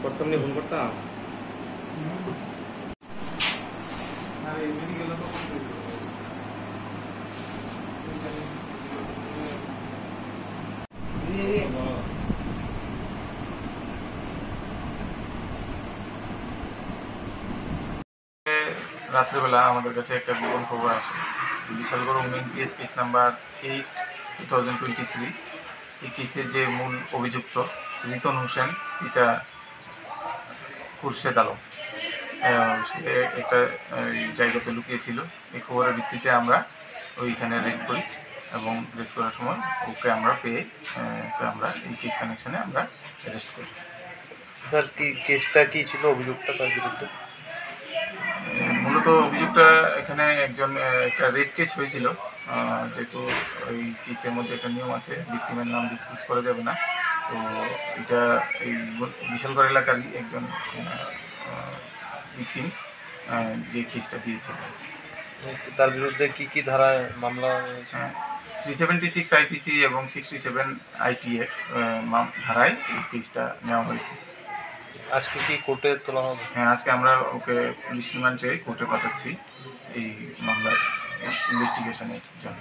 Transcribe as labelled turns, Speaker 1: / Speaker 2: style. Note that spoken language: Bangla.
Speaker 1: করতাম নি ফোন করতাম রাত্রেবেলা আমাদের কাছে একটা গোপন খবর আসে। Bishalgarh women PS case number 8/2023 এই কেসের যে মূল অভিযুক্ত রিতন হোসেন পিতা খুরশেদ আলম সে একটা জায়গাতে লুকিয়েছিল। এই খবরের ভিত্তিতে আমরা ওইখানে রেড করি এবং রেড করার সময় ওকে আমরা পেয়ে আমরা এই কেস কানেকশনে আমরা অ্যারেস্ট করি।
Speaker 2: স্যার কি কেসটা কি ছিল, অভিযোগটা তার বিরুদ্ধে?
Speaker 1: মূলত অভিযোগটা এখানে একটা রেপ কেস হয়েছিল, যেহেতু ওই কেসের মধ্যে একটা নিয়ম আছে ভিকটিমের নাম ডিসক্লোজ করা যাবে না। তো এটা এই বিশালগড় এলাকারই একজন ভিকটিম যে কেসটা দিয়েছিল।
Speaker 2: তার বিরুদ্ধে কি কি ধারায় মামলা?
Speaker 1: 376 আইপিসি এবং 67 আইটিএ ধারায় এই কেসটা নেওয়া হয়েছে।
Speaker 2: আজকে কি কোর্টে তোলা হবে?
Speaker 1: হ্যাঁ, আজকে আমরা ওকে পুলিশ রিমান্ডে কোর্টে পাঠাচ্ছি এই মামলার ইনভেস্টিগেশনের জন্য।